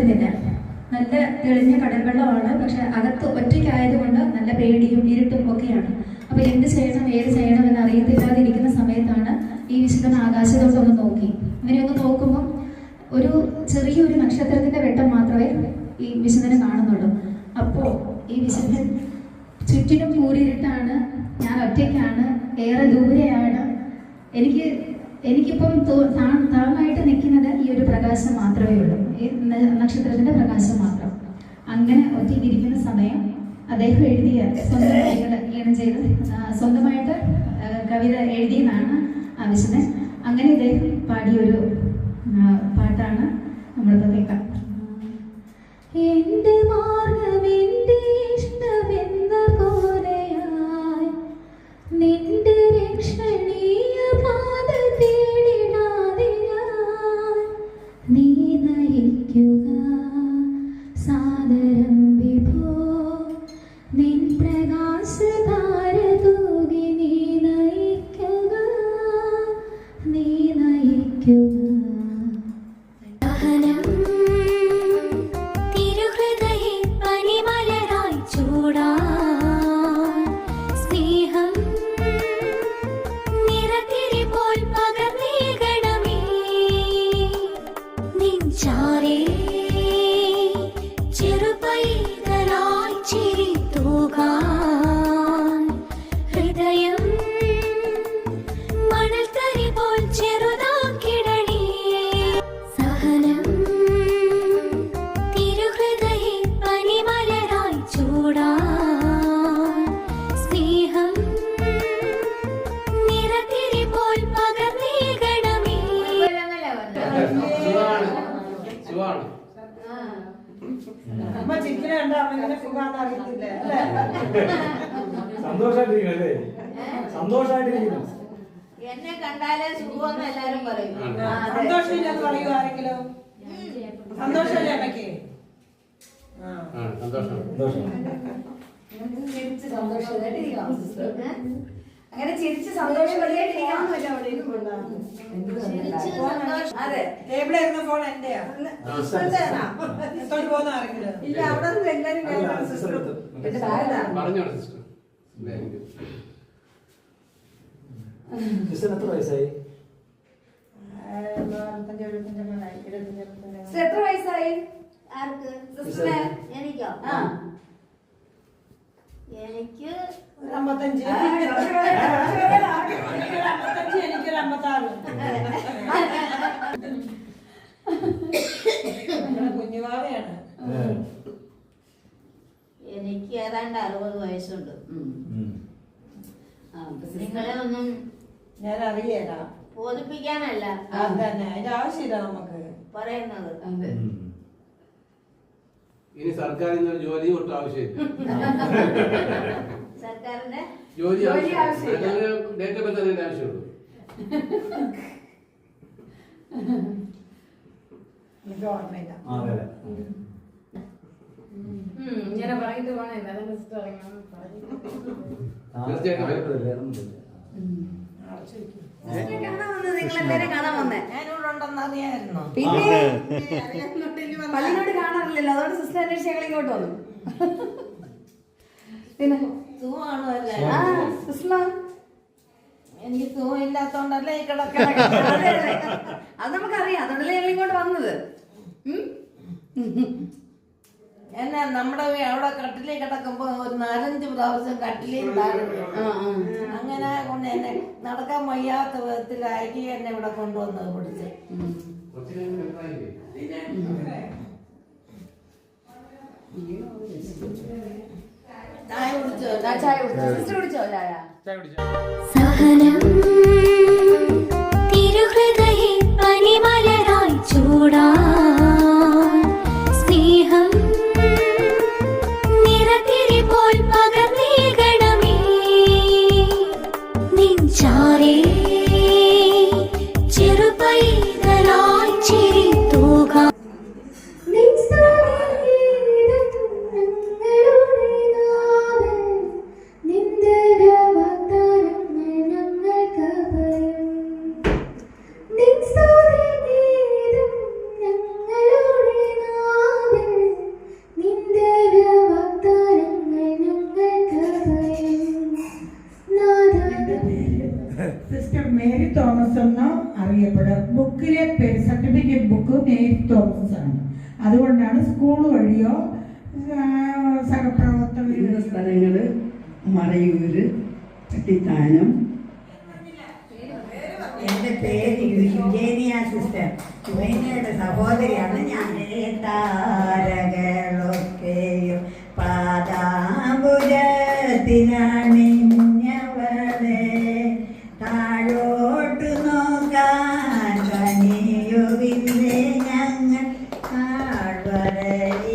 പറ്റുന്നില്ല. നല്ല തെളിഞ്ഞ കടൽ വെള്ളമാണ്, പക്ഷെ അകത്ത് ഒറ്റയ്ക്കായതുകൊണ്ട് നല്ല പേടിയും ഇരുട്ടും ഒക്കെയാണ്. അപ്പൊ എന്ത് ചെയ്യണം ഏത് ചെയ്യണം എന്ന് അറിയത്തില്ലാതിരിക്കുന്ന സമയത്താണ് ഈ വിശുദ്ധൻ ആകാശത്തോട്ടൊന്ന് നോക്കി. അങ്ങനെയൊന്ന് നോക്കുമ്പോൾ ഒരു ചെറിയൊരു നക്ഷത്രത്തിന്റെ വെട്ടം മാത്രമേ ഈ വിശുദ്ധനെ കാണുന്നുള്ളൂ. അപ്പോൾ ഈ വിശുദ്ധൻ ചുറ്റിനും കൂരിരുട്ടാണ്, ഞാൻ ഒറ്റയ്ക്കാണ്, ഏറെ ദൂരെയാണ്, എനിക്കിപ്പം താങ്ങായിട്ട് നിൽക്കുന്നത് ഈ ഒരു പ്രകാശം മാത്രമേ ഉള്ളൂ, ഈ നക്ഷത്രത്തിന്റെ പ്രകാശം മാത്രം. അങ്ങനെ ഒറ്റയ്ക്കിരിക്കുന്ന സമയം അദ്ദേഹം എഴുതിയ സ്വന്തം കവികൾ ഈണം ചെയ്ത് സ്വന്തമായിട്ട് കവിത എഴുതിയെന്നാണ് ആ വിശുദ്ധൻ. അങ്ങനെ ഇദ്ദേഹം പാടിയൊരു പാട്ടാണ് നമ്മളിപ്പോൾ കേൾക്കാം. എൻ്റെ മാർഗം എൻ്റെ ഇഷ്ടമെന്ന പോലെയായി നിന്റെ രക്ഷണീയ പാത തേടിടാതെ നീ നയിക്കുക സാദരം വിഭോ, നിൻ പ്രകാശധാര തൂകി നീ നയിക്കുക, നീ നയിക്കുക. എന്നെ കണ്ടാലേ സുഖമെന്ന് എല്ലാരും പറയും. സന്തോഷമില്ലെന്ന് പറയൂ ആരെങ്കിലും? സന്തോഷമല്ലേ അമ്മയ്ക്ക്? അങ്ങനെ ചിരിച്ച് സന്തോഷമായിട്ടിരിക്കണം. അതെ, എവിടെ ഇരുന്ന ഫോൺ എന്റെയാ? എത്തോട്ട് പോകുന്ന ആരെങ്കിലും? ഇല്ല, അവിടെ നിന്ന് എല്ലാരും എത്ര വയസ്സായി? എത്ര വയസ്സായി? ആർക്ക്? എനിക്കോ? എനിക്ക് 55. എനിക്കൊരു 56. കുഞ്ഞുവാവയാണ്. എനിക്ക് ഏതാണ്ട് 60 വയസ്സുണ്ട്. നിങ്ങളെ ഒന്നും ഞാൻ അറിയേല, ബോധിപ്പിക്കാനല്ല അതന്നെ, അതിന്റെ ആവശ്യമില്ല നമുക്ക് പറയുന്നത്. ഇനി സർക്കാരിൽ നിന്ന് ജോലി ഒട്ടും ആവശ്യമില്ല. സർക്കാരിന്റെ ജോലി ഡേറ്റ് ഓഫ് ബർത്ത് അതിന്റെ ആവശ്യമുള്ളൂ. എനിക്ക് ഓർമ്മയില്ല. ഇങ്ങനെ പറഞ്ഞിട്ട് പോണേ നിങ്ങളെല്ലാരും കാണാൻ വന്നേ. ഞാനിവിടെ അറിയാമായിരുന്നു. പിന്നെ പള്ളിനോട് കാണാറില്ലല്ലോ, അതുകൊണ്ട് സിസ്റ്റർ അന്വേഷിച്ച് ഞങ്ങൾ ഇങ്ങോട്ട് വന്നു. പിന്നെ എനിക്ക് സുഖമില്ലാത്തോണ്ടല്ലേ ഈ കിടക്കണ. അത് നമുക്കറിയാം, അതുകൊണ്ടല്ലേ ഞങ്ങൾ ഇങ്ങോട്ട് വന്നത്. എന്നെ നമ്മുടെ അവിടെ കട്ടിലേ കിടക്കുമ്പോ ഒരു 4-5 പ്രാവശ്യം കട്ടിലേയും അങ്ങനെ കൊണ്ട് എന്നെ നടക്കാൻ വയ്യാത്ത വിധത്തിലാക്കി എന്നെ ഇവിടെ കൊണ്ടുവന്നത് പിടിച്ച്. ചായ കുടിച്ചോ? ചായ കുടിച്ചോ? സിസ്റ്റർ കുടിച്ചോ ചായ? സഹനം തിരുഹൃദയ പനിമലരായി ചൂടാ സ്നേഹം നിറത്തിരി പോൽ പകർന്നേകണമേ നിൻചാരേ ചെറുപൈതലായി ചിരി തൂകാം. നിന്റെ വാഗ്ദാനങ്ങൾ ഞങ്ങൾക്ക് ബുക്ക് നെയ്ത്ത് തോമസ് ആണ്. അതുകൊണ്ടാണ് സ്കൂൾ വഴിയോ സഹപ്രവർത്തകരുടെ സ്ഥലങ്ങൾ മറയൂര്, പട്ടിത്താനം. എൻ്റെ പേര് യുജേനിയ സിസ്റ്റർ, യുവേനയുടെ സഹോദരിയാണ് ഞാൻ. താരകളൊക്കെയും പാദാംബുജത്തിലണിഞ്ഞവളെ താഴോട്ടു നോക്കാൻ കനിയുവില്ലേ ഞങ്ങൾ താഴ്വരയിൽ